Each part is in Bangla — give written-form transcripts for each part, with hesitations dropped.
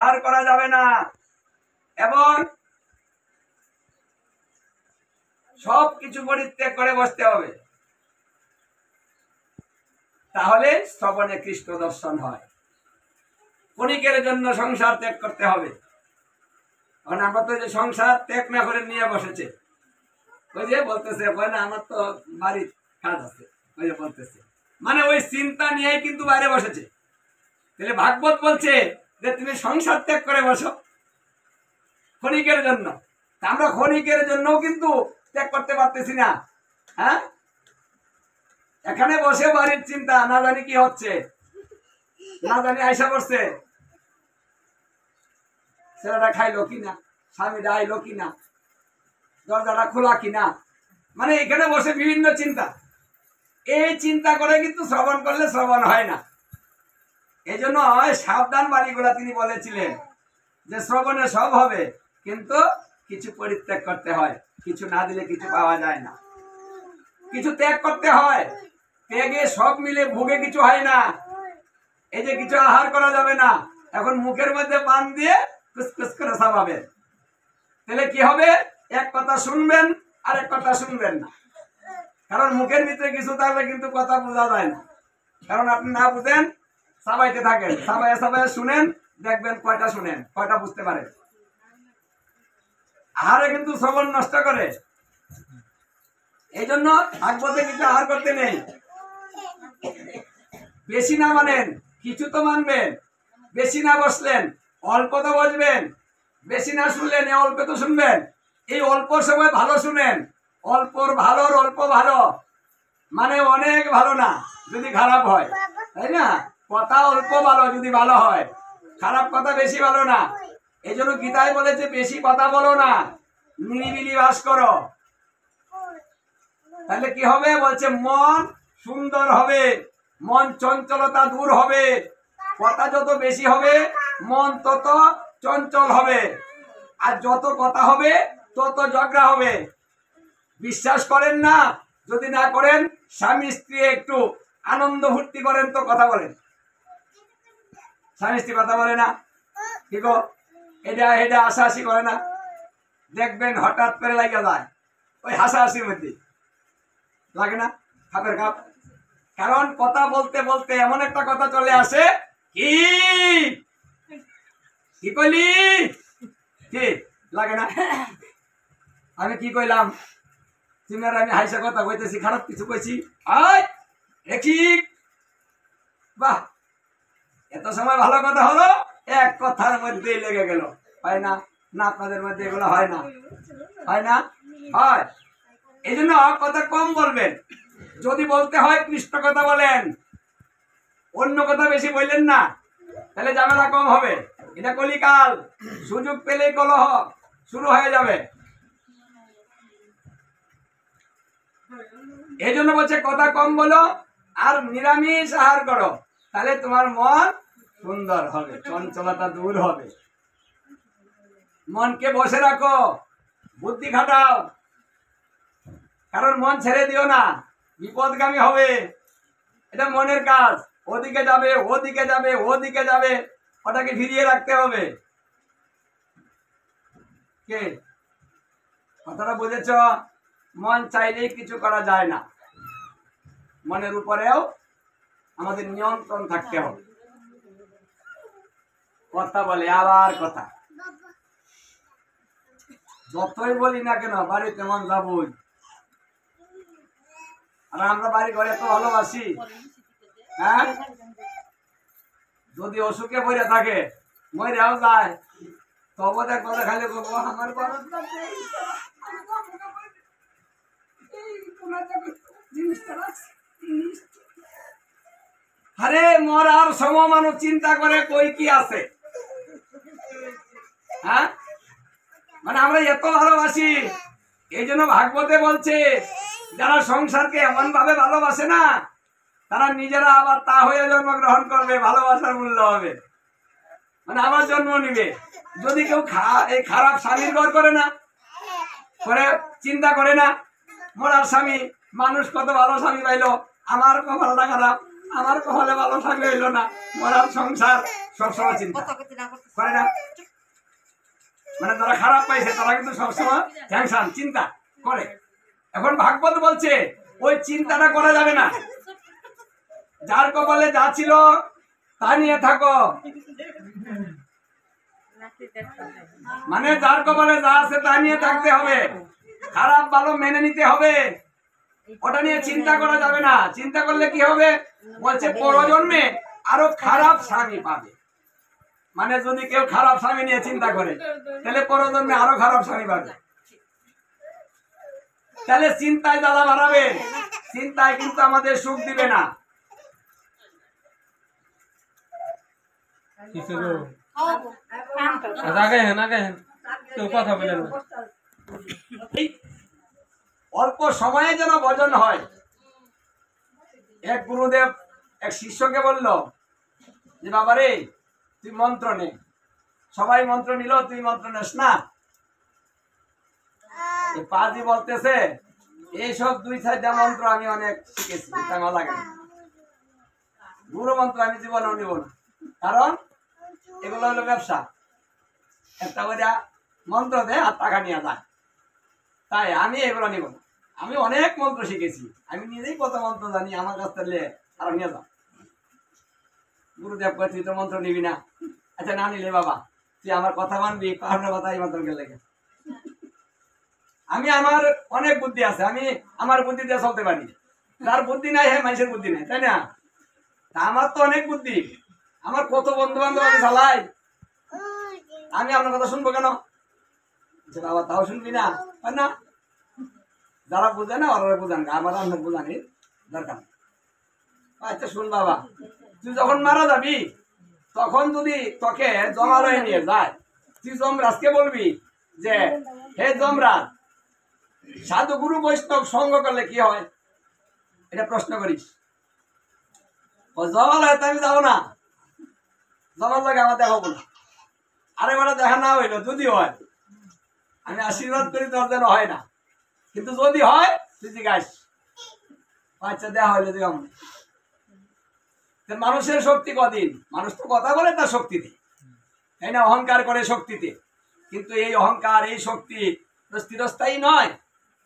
আর করা যাবে না এবং সবকিছু পরিত্যাগ করে বসতে হবে, তাহলে শ্রবণে কৃষ্ণ দর্শন হয়। ক্ষণিকের জন্য সংসার ত্যাগ করতে হবে। কারণ আমরা তো যে সংসার ত্যাগ না করে নিয়ে বসেছে, ওই যে বলতেছে না আমার তো বাড়ির কাজ আছে, ওই যে বলতেছে মানে ওই চিন্তা নিয়েই কিন্তু বাইরে বসেছে। তাহলে ভাগবত বলছে যে তুমি সংসার ত্যাগ করে বসো ক্ষণিকের জন্য। আমরা ক্ষণিকের জন্যও কিন্তু ত্যাগ করতে পারতেছি না। হ্যাঁ, এখানে বসে বাড়ির চিন্তা, না জানি কি হচ্ছে, না জানি আইসা করছে, ছেলেটা খাইলো কিনা, স্বামীটা আইলো কিনা, দরজাটা খোলা কিনা, মানে এখানে বসে বিভিন্ন চিন্তা। এই চিন্তা করে কিন্তু শ্রবণ করলে শ্রবণ হয় না। এই জন্য সাবধান বাণীগুলা তিনি বলেছিলেন যে শ্রবণে সব হবে, কিন্তু কিছু পরিত্যাগ করতে হয়। কিছু না দিলে কিছু পাওয়া যায় না, কিছু ত্যাগ করতে হয়। ত্যাগে সব মিলে ভোগে কিছু হয় না। এই যে কিছু আহার করা যাবে না, এখন মুখের মধ্যে পান দিয়ে কুসকুস করে চাবাবেন, তাহলে কি হবে? এক কথা শুনবেন আর এক কথা শুনবেন না। কারণ মুখের ভিতরে কিছু থাকলে কিন্তু কথা বোঝা যায় না। কারণ আপনি না বুঝেন, চাবাইতে থাকেন, চাবাইয়া চাবাইয়া শুনেন, দেখবেন কয়টা শুনেন, কয়টা বুঝতে পারেন। আহারে কিন্তু শ্রবণ নষ্ট করে। এই জন্য ভাগবতে কিছু আহার করতে নেই। বেশি না মানেন, কিছু তো মানবেন। বেশি না বসলেন, অল্প তো বসবেন। বেশি না শুনলেন, অল্প তো শুনবেন। এই অল্প সময় ভালো শুনেন। অল্পর ভালোর অল্প ভালো, মানে অনেক ভালো না যদি খারাপ হয়, তাই না? কথা অল্প ভালো যদি ভালো হয়, খারাপ কথা বেশি ভালো না। এই জন্য গীতায় বলেছে বেশি কথা বলো না, নিরিবিলি বাস করো। তাহলে কি হবে? বলছে মন সুন্দর হবে, মন চঞ্চলতা দূর হবে। কথা যত বেশি হবে, মন তত চঞ্চল হবে, আর যত কথা হবে তত ঝগড়া হবে। বিশ্বাস করেন না? যদি না করেন, স্বামী স্ত্রী একটু আনন্দ ফুর্তি করেন তো কথা বলেন। স্বামী স্ত্রী কথা বলে না, কি গো, এটা এটা হাসাহাসি করে না, দেখবেন হঠাৎ করে লাগা যায় ওই হাসাহাসির মধ্যে, লাগে না? খাপের খাপ। কারণ কথা বলতে বলতে এমন একটা কথা চলে আসে, কি কি কইলি, কি লাগে না? আমি কি কইলাম, তুমি আর আমি হাইসা কথা কইতেছি, খারাপ কিছু কইছি, ঠিক বাহ, এত সময় ভালো কথা হলো, এক কথার মধ্যে লেগে গেল। হয় না? না আপনাদের মধ্যে এগুলো হয় না? হয় না? হয়। এই জন্য কথা কম বলবেন। যদি বলতে হয় কৃষ্ণ কথা বলেন, অন্য কথা বেশি বললেন না, তাহলে ঝামেলা কম হবে। এটা কলিকাল, সুযোগ পেলেই কলহ শুরু হয়ে যাবে। এই জন্য বলছে কথা কম বলো আর নিরামিষ আহার করো, তাহলে তোমার মন সুন্দর হবে, চঞ্চলতা দূর হবে। মনকে বসে রাখো, বুদ্ধি খাটাও। কারণ মন ছেড়ে দিও না, বিপদগামী হবে। এটা মনের কাজ, ওদিকে যাবে ওদিকে যাবে ওদিকে যাবে, ওটাকে ফিরিয়ে রাখতে হবে। কে কথাটা বুঝেছ? মন চাইলেই কিছু করা যায় না, মনের উপরেও আমাদের নিয়ন্ত্রণ থাকতে হবে। কথা বলে আবার কথা, যতই বলি না কেন বাড়িতে মন যাবই। আর আমরা বাড়ি ঘরে এত ভালোবাসি, হ্যাঁ, যদি অসুখে পড়ে থাকে, মরেও যায়, তবে দেখ কথা খালি বলবো আমার আরে মরার সময় মানুষ চিন্তা করে কই কি আছে। হ্যাঁ, মানে আমরা এত ভালোবাসি। এই জন্য ভাগবতে বলছে যারা সংসারকে এমন ভাবে ভালোবাসে না, তারা নিজেরা আবার তা হয়ে জন্মগ্রহণ করবে, ভালোবাসার মূল্য হবে, মানে আবার জন্ম নিবে। যদি কেউ এই খারাপ স্বামীর ঘর করে না, করে চিন্তা করে না, মরার স্বামী, মানুষ কত ভালো স্বামী পাইলো, আমার কপালটা খারাপ, আমার কপালে ভালো থাকলে হইলো না, মরার সংসার সবসময় চিন্তা করে না। মানে যারা খারাপ পাইছে তারা কিন্তু সবসময় টেনশন চিন্তা করে। এখন ভাগবত বলছে ওই চিন্তাটা করা যাবে না। যার কপালে যা ছিল তা নিয়ে থাকো, মানে যার কপালে যা আছে তা নিয়ে থাকতে হবে, খারাপ ভালো মেনে নিতে হবে, ওটা নিয়ে চিন্তা করা যাবে না। চিন্তা করলে কি হবে বলছে পরজন্মে আরো খারাপ স্বামী পাবে। মানে যদি কেউ খারাপ স্বামী নিয়ে চিন্তা করে তাহলে পরজন্মে আরো খারাপ স্বামী পাবে। তাহলে চিন্তায় জ্বালা বাড়াবে, চিন্তায় কিন্তু আমাদের সুখ দিবে না। অল্প সময়ে যেন ভজন হয়। এক গুরুদেব এক শিষ্যকে বলল যে বাবা রে তুই মন্ত্র নে। সবাই মন্ত্র নিল, তুই মন্ত্র নেস না। পাজি বলতেছে এইসব 2-4টা মন্ত্র আমি অনেক শিখেছি, এটা ভালো লাগে না। গুরু মন্ত্র আমি জীবনেও নিব না, কারণ এগুলো হলো ব্যবসা। একটা করে মন্ত্র দেয় আর টাকা নিয়ে যায়, তাই আমি এগুলো নিব না। আমি অনেক মন্ত্র শিখেছি, আমি নিজেই কত মন্ত্র জানি, আমার কাছ থেকে আরো নিয়ে যাও। গুরুদেব কয় তুই তো মন্ত্র নিবি না। আচ্ছা না নিলে বাবা তুই আমার কথা মানবি, পাহাড়ের কথা এই মন্ত্র গেলে। আমি আমার অনেক বুদ্ধি আছে, আমি আমার বুদ্ধি দিয়ে চলতে পারি। যার বুদ্ধি নাই হ্যাঁ মানুষের বুদ্ধি নাই, তাই না? আমার তো অনেক বুদ্ধি, আমার কত বন্ধু বান্ধব আমি চালাই। আমি আপনার কথা শুনবো কেন? বাবা তাও শুনবি না, না যারা বুঝে না ওরা বুঝান, আমার আপনার বুঝানি দরকার। আচ্ছা শুন বাবা, তুই যখন মারা যাবি তখন যদি তোকে জমালয়ে নিয়ে যায়, তুই যমরাজকে বলবি যে হে যমরাজ, সাধু গুরু বৈষ্ণব সঙ্গ করলে কি হয়? এটা প্রশ্ন করিস। ও জমালয়ে তো আমি যাবো না, জমার লাগে আমার দেখাবো না। আরে বেলা দেখা না হইলো যদি হয় আমি আশীর্বাদ করি, তোর যেন হয় না, কিন্তু যদি হয় তুই জিজ্ঞাস। আচ্ছা দেখা হইলে তুই কেমন? মানুষের শক্তি কদিন? মানুষ তো কথা বলে তার শক্তিতে, তাই না? অহংকার করে শক্তিতে, কিন্তু এই অহংকার এই শক্তি তো স্থিরস্থায়ী নয়।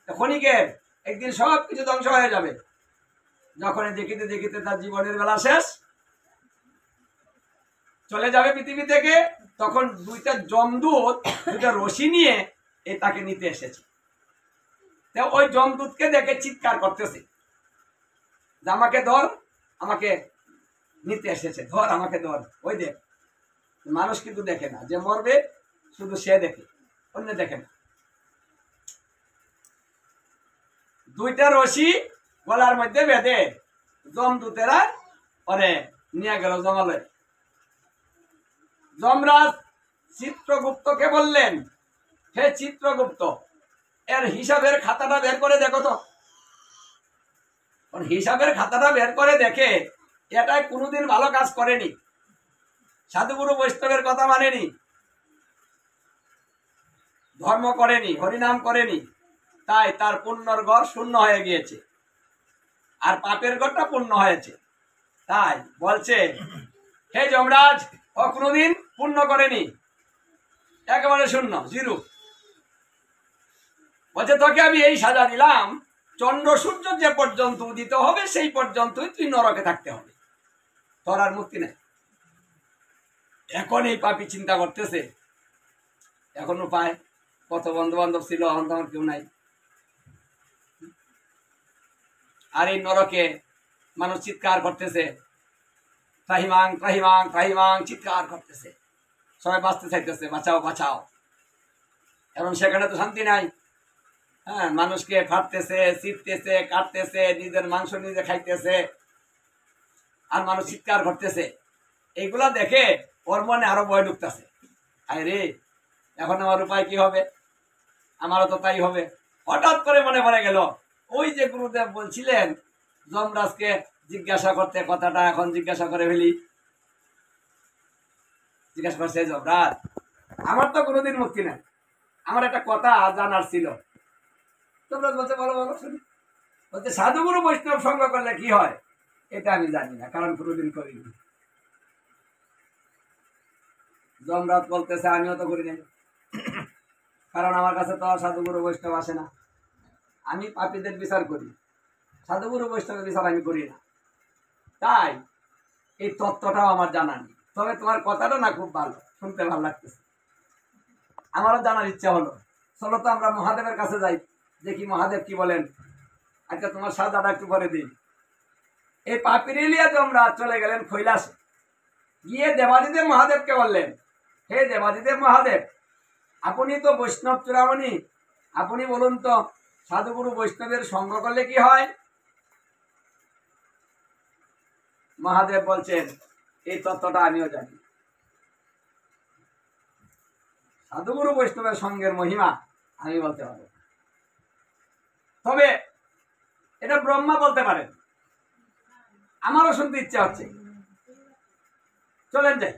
ক্ষণিকের, একদিন সব কিছু ধ্বংস হয়ে যাবে। যখন দেখিতে দেখিতে তার জীবনের বেলা শেষ, চলে যাবে পৃথিবী থেকে, তখন 2টা যমদূত 2টা রশি নিয়ে তাকে নিতে এসেছে। ওই যমদূতকে দেখে চিৎকার করতেছে যে আমাকে ধর, আমাকে নিতে এসেছে, ধর আমাকে ধর। ওই দেখ, মানুষ কিন্তু দেখে না, যে মরবে শুধু সে দেখে, অন্য দেখে না। 2টা রশি গলার মধ্যে বেঁধে যমদূতেরা পরে নিয়ে গেল জঙ্গলে। যমরাজ চিত্রগুপ্তকে বললেন, হে চিত্রগুপ্ত, এর হিসাবের খাতাটা বের করে দেখো তো। হিসাবের খাতাটা বের করে দেখে এটাই কোনোদিন ভালো কাজ করেনি, সাধুগুরু বৈষ্ণবের কথা মানেনি, ধর্ম করেনি, হরিনাম করেনি, তাই তার পুণ্যর ঘর শূন্য হয়ে গিয়েছে, আর পাপের ঘরটা পূর্ণ হয়েছে। তাই বলছে হে যমরাজ, ও কোনোদিন পুণ্য করেনি, একেবারে শূন্য, জিরো। বলছে তোকে আমি এই সাজা দিলাম, চন্দ্র সূর্য যে পর্যন্ত উদিত হবে সেই পর্যন্তই তুই নরকে থাকতে হবে, তোর আর মুক্তি নেই। এখন এই পাপী চিন্তা করতেছে এখনো পায়, কত বন্ধু বান্ধব ছিল, এখন তো আমার কেউ নাই। আর এই নরকে মানুষ চিৎকার করতেছে, ত্রাহিমাং ত্রাহিমাং ত্রাহিমাং, চিৎকার করতেছে, সবাই বাঁচতে চাইতেছে, বাঁচাও বাঁচাও। এখন সেখানে তো শান্তি নাই। হ্যাঁ, মানুষকে ফাটতেছে, চিপতেছে, কাটতেছে, নিজের মাংস নিজে খাইতেছে, আর মানুষ চিৎকার করতেছে। এইগুলা দেখে ওর মনে আরো ভয় ঢুকতেছে, আয় রে এখন আমার উপায় কি হবে, আমারও তো তাই হবে। হঠাৎ করে মনে পড়ে গেল ওই যে গুরুদেব বলছিলেন যমরাজকে জিজ্ঞাসা করতে, কথাটা এখন জিজ্ঞাসা করে ফেলি। জিজ্ঞাসা করছে, যমরাজ আমার তো কোনোদিন মুক্তি নাই, আমার একটা কথা জানার ছিল। যমরাজ বলছে বলো বলো শুনি। বলছে সাধুগুরু বৈষ্ণব সঙ্গ করলে কি হয়? এটা আমি জানি না, কারণ কোনোদিন করিনি। যমরাজ বলতেছে আমিও তো করি নাই, কারণ আমার কাছে তো সাধুগুরু বৈষ্ণব আসে না। আমি পাপীদের বিচার করি, সাধুগুরু বৈষ্ণবের বিচার আমি করি না। তাই এই তত্ত্বটাও আমার জানা নেই। তবে তোমার কথাটা না খুব ভালো, শুনতে ভালো লাগতেছে, আমারও জানার ইচ্ছা হলো। চলো তো আমরা মহাদেবের কাছে যাই, দেখি মহাদেব কি বলেন। আচ্ছা তোমার সাজাটা একটু পরে দিন। এই পাপিরে লিয়া তোমরা চলে গেলেন কৈলাসে, গিয়ে দেবাদিদেব মহাদেবকে বললেন, হে দেবাদিদেব মহাদেব, আপনি তো বৈষ্ণব চূড়ামণি, আপনি বলুন তো সাধুগুরু বৈষ্ণবের সঙ্গ করলে কি হয়? মহাদেব বলছেন, এই তত্ত্বটা আমিও জানি। সাধুগুরু বৈষ্ণবের সঙ্গের মহিমা আমি বলতে পারবো, তবে এটা ব্রহ্মা বলতে পারেন। আমারও শুনতে ইচ্ছা হচ্ছে, চলেন যাই।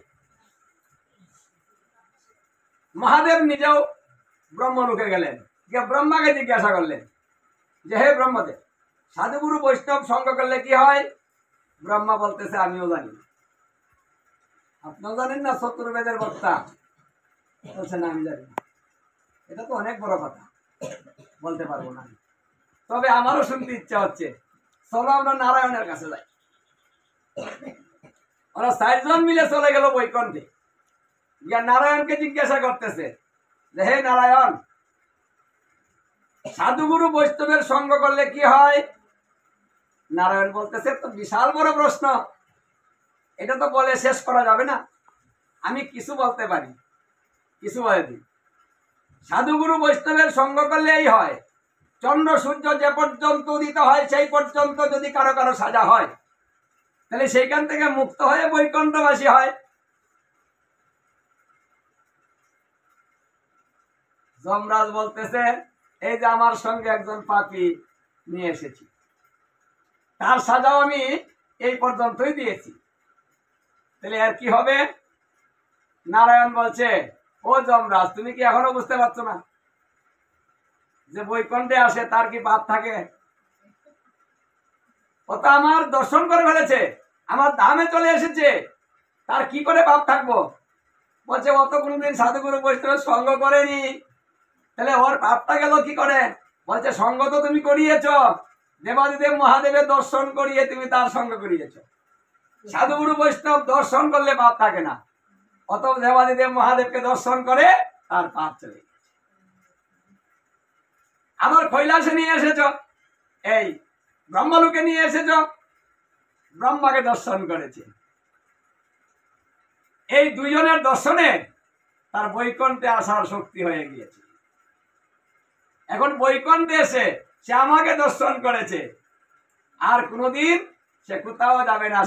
মহাদেব নিজেও ব্রহ্মলোকে গেলেন, গিয়ে ব্রহ্মাকে জিজ্ঞাসা করলেন যে হে ব্রহ্মদেব, সাধুগুরু বৈষ্ণব সঙ্গ করলে কি হয়? ব্রহ্মা বলতেছে আমিও জানি। আপনিও জানেন না? চতুর্বেদের বক্তা বলছেন আমি জানি না। এটা তো অনেক বড় কথা, বলতে পারবো না। তবে আমারও শুনতে ইচ্ছা হচ্ছে, চলো আমরা নারায়ণের কাছে যাই। ওরা 4 জন মিলে চলে গেল বৈকুণ্ঠে, গিয়া নারায়ণকে জিজ্ঞাসা করতেছে যে হে নারায়ণ, সাধুগুরু বৈষ্ণবের সঙ্গ করলে কি হয়? নারায়ণ বলতেছে তো বিশাল বড় প্রশ্ন, এটা তো বলে শেষ করা যাবে না। আমি কিছু বলতে পারি, কিছু বলে দিই। সাধুগুরু বৈষ্ণবের সঙ্গ করলে এই হয়, চন্দ্র সূর্য যে পর্যন্ত উদিত হয় সেই পর্যন্ত যদি কারো কারো সাজা হয়, তাহলে সেইখান থেকে মুক্ত হয়ে বৈকুণ্ঠবাসী হয়। যমরাজ বলতেছে এই যে আমার সঙ্গে একজন পাপী নিয়ে এসেছি, তার সাজাও আমি এই পর্যন্তই দিয়েছি, তাহলে আর কি হবে? নারায়ণ বলছে, ও যমরাজ, তুমি কি এখনো বুঝতে পারছো না যে বৈকুণ্ঠে আসে তার কি পাপ থাকে? ও তো আমার দর্শন করে ফেলেছে, আমার ধামে চলে এসেছে, তার কি করে পাপ থাকবো? বলছে ও তো কোনদিন সাধুগুরু বৈষ্ণবের সঙ্গ করেনি, তাহলে ওর পাপটা গেল কি করে? বলছে সঙ্গ তো তুমি করিয়েছ, দেবাদিদেব মহাদেবের দর্শন করিয়ে তুমি তার সঙ্গ করিয়েছ। সাধুগুরু বৈষ্ণব দর্শন করলে পাপ থাকে না, অত দেবাদিদেব মহাদেবকে দর্শন করে তার পাপ চলে গেছে। আবার কৈলাসে নিয়ে এসেছ, এই ব্রহ্মলোকে নিয়ে এসেছ, ব্রহ্মাকে দর্শন করেছে। এই দুইজনের দর্শনে তার বৈকুণ্ঠে আসার শক্তি হয়ে গিয়েছে। এখন বৈকুণ্ঠে এসে সে আমাকে দর্শন করেছে, আর কোনোদিন সে কোথাও যাবে না।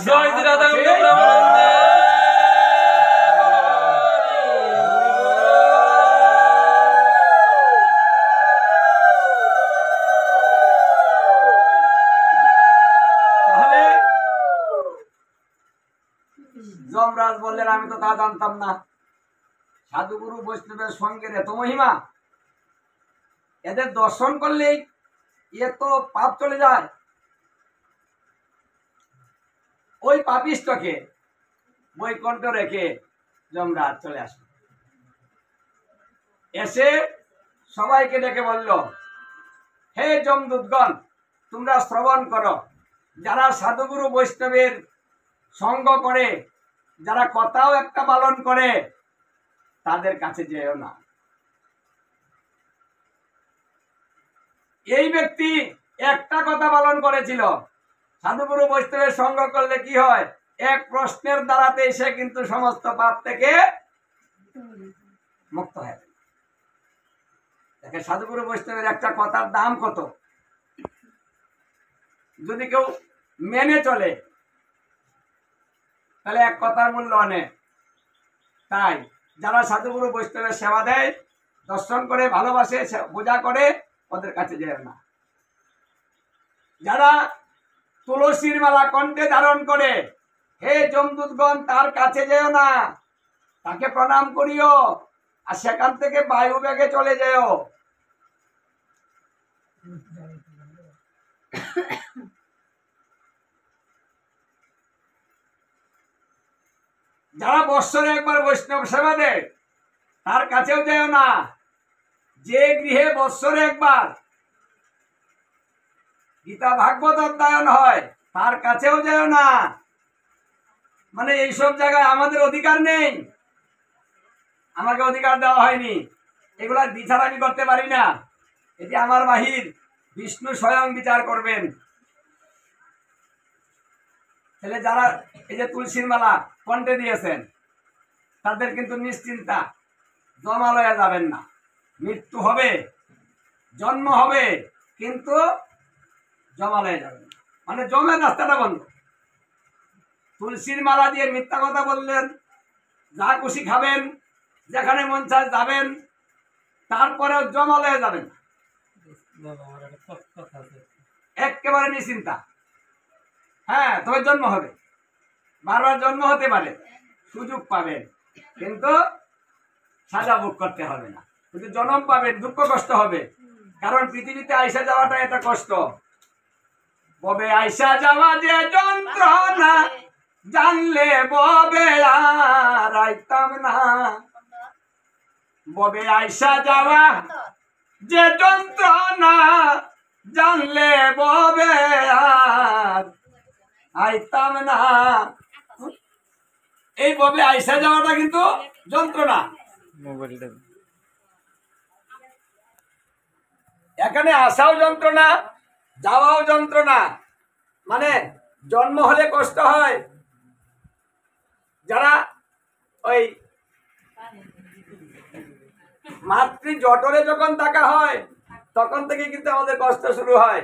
তাহলে যমরাজ বললেন আমি তো তা জানতাম না, সাধুগুরু বৈষ্ণবের সঙ্গের এত মহিমা, এদের দর্শন করলেই এত পাপ চলে যায়। ওই পাপিষ্টকে বৈকুণ্ঠ রেখে যমরাজ চলে আসে, এসে সবাইকে ডেকে বলল, হে যমদূতগণ, তোমরা শ্রবণ করো, যারা সাধুগুরু বৈষ্ণবের সঙ্গ করে, যারা কথাও একটা পালন করে, তাদের কাছে যেও না। এই ব্যক্তি একটা কথা পালন করেছিল, সাধুগুরু বৈষ্ণবের সঙ্গ করলে কি হয়? এক প্রশ্নের দ্বারাতে সে কিন্তু সমস্ত পাপ থেকে মুক্ত হয়। সাধুগুরু বৈষ্ণবের একটা কথার দাম কত, যদি কেউ মেনে চলে তাহলে এক কথার মূল্য অনেক। তাই যারা সাধুগুরু বৈষ্ণবের সেবা দেয়, দর্শন করে, ভালোবাসে, পূজা করে, ওদের কাছে যায় না। যারা তুলসীর মালা কণ্ঠে ধারণ করে, হে যমদূতগণ, তার কাছে যেও না, তাকে প্রণাম করিও, আর সেখান থেকে বায়ু বেগে চলে যেও। যারা বৎসরে একবার বৈষ্ণব সেবা দেয় তার কাছেও যেও না। যে গৃহে বৎসরে একবার গীতা ভাগবত অধ্যয়ন হয় তার কাছেও যেও না। মানে এইসব জায়গায় আমাদের অধিকার নেই, আমাকে অধিকার দেওয়া হয়নি, এগুলা বিচার আমি করতে পারি না। এটি আমার বাহির, বিষ্ণু স্বয়ং বিচার করবেন। তাহলে যারা এই যে তুলসীর মালা কণ্ঠে দিয়েছেন তাদের কিন্তু নিশ্চিন্তা, জমালয়ে যাবেন না। মৃত্যু হবে, জন্ম হবে, কিন্তু জমালয়ে যাবেন না, মানে জমের রাস্তাটা বন্ধ। তুলসীর মালা দিয়ে মিথ্যা কথা বললেন, যা খুশি খাবেন, যেখানে মন চায় যাবেন, তারপরেও জমালয়ে যাবেন না। একেবারে নিশ্চিন্তা। হ্যাঁ, তবে জন্ম হবে, বারবার জন্ম হতে পারে, সুযোগ পাবেন, কিন্তু সাজা ভোগ করতে হবে না। কিন্তু জন্ম পাবেন, দুঃখ কষ্ট হবে, কারণ পৃথিবীতে আইসা যাওয়াটা একটা কষ্ট। ববে আইসা যাওয়া যে যন্ত্রণা, জানলে ববে আর আইতাম না। ববে আইসা যাওয়া যে যন্ত্রণা, জানলে ববে আর আইতাম না। এই ববে আইসা যাওয়াটা কিন্তু যন্ত্রণা। এখানে আসাও যন্ত্রণা, যাওয়াও যন্ত্রণা। মানে জন্ম হলে কষ্ট হয়, যারা ওই মাতৃ জঠরে যখন থাকা হয় তখন থেকে কিন্তু আমাদের কষ্ট শুরু হয়।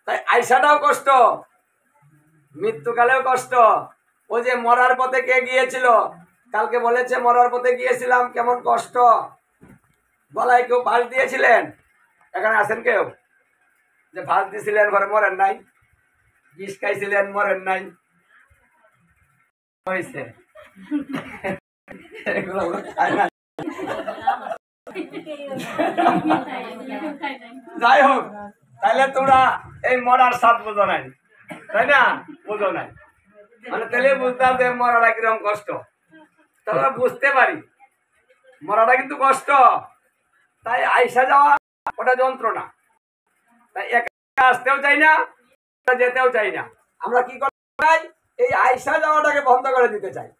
তাই আইসাটাও কষ্ট, মৃত্যুকালেও কষ্ট। ওই যে মরার পথে কে গিয়েছিল, কালকে বলেছে মরার পথে গিয়েছিলাম, কেমন কষ্ট। গলায় কেউ ফাঁস দিয়েছিলেন? এখানে আছেন কেউ যে ফাঁস দিয়েছিলেন, ঘরে মরেন নাই? বিষ খাইছিলেন, মরেন নাই? হয়েছে যাই হোক, তাহলে তোমরা এই মরার স্বাদ বোঝো নাই, তাই না? বোঝো নাই, মানে তাহলে বুঝতাম যে মরাটা কিরকম কষ্ট। তাহলে বুঝতে পারি মরাটা কিন্তু কষ্ট। তাই আইসা যাওয়া ওটা যন্ত্রণা। তাই একা আসতেও চাই না, যেতেও চাই না। আমরা কি করতে চাই? এই আইসা যাওয়াটাকে বন্ধ করে দিতে চাই।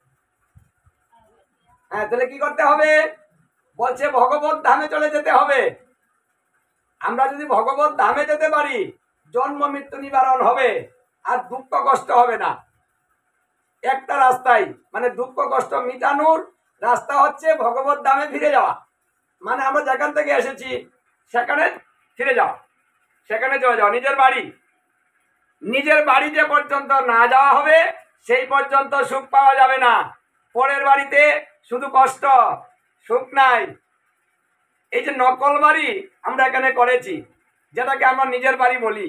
হ্যাঁ, তাহলে কি করতে হবে? বলছে ভগবত ধামে চলে যেতে হবে। আমরা যদি ভগবত ধামে যেতে পারি, জন্ম মৃত্যু নিবারণ হবে, আর দুঃখ কষ্ট হবে না। একটা রাস্তাই, মানে দুঃখ কষ্ট মিটানোর রাস্তা হচ্ছে ভগবত ধামে ফিরে যাওয়া। মানে আমরা যেখান থেকে এসেছি সেখানে ফিরে যাওয়া, সেখানে চলে যাওয়া। নিজের বাড়ি, নিজের বাড়ি যে পর্যন্ত না যাওয়া হবে সেই পর্যন্ত সুখ পাওয়া যাবে না। পরের বাড়িতে শুধু কষ্ট, সুখ নাই। এই যে নকল বাড়ি আমরা এখানে করেছি, যেটাকে আমরা নিজের বাড়ি বলি,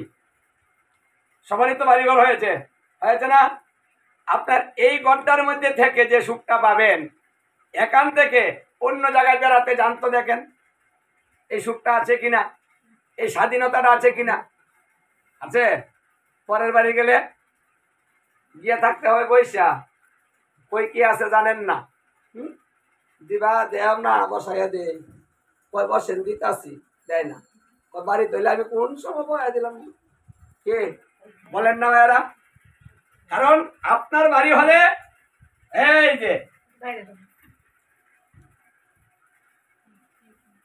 সবারই তো বাড়িঘর হয়েছে, হয়েছে না? আপনার এই ঘরটার মধ্যে থেকে যে সুখটা পাবেন, এখান থেকে অন্য জায়গায় বেড়াতে জানতো, দেখেন এই সুখটা আছে কিনা, এই স্বাধীনতাটা আছে কিনা। আছে? পরের বাড়ি গেলে গিয়ে থাকতে হবে বৈশা, কই কি আছে জানেন না। দিবা দেও না, বসাইয়া দে, কয় বসেন দিতাছি, দেয় না। বাড়ি তৈলে আমি কোন সময় বয়া দিলাম, কে বলেন না এরা? কারণ আপনার বাড়ি হলে এই যে,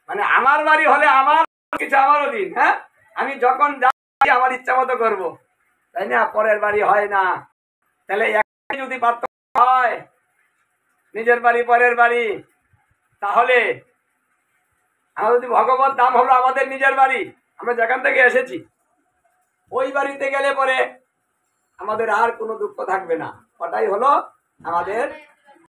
মানে আমার বাড়ি হলে আমার কিছু আমার অধীন। হ্যাঁ, আমি যখন যাই আমার ইচ্ছা মতো করবো, তাই না? পরের বাড়ি হয় না। তাহলে যদি পার্থক্য হয় নিজের বাড়ি পরের বাড়ি, তাহলে আমরা যদি ভগবত ধাম হলো আমাদের নিজের বাড়ি, আমরা যেখান থেকে এসেছি, ওই বাড়িতে গেলে পরে আমাদের আর কোনো দুঃখ থাকবে না। ওটাই হলো আমাদের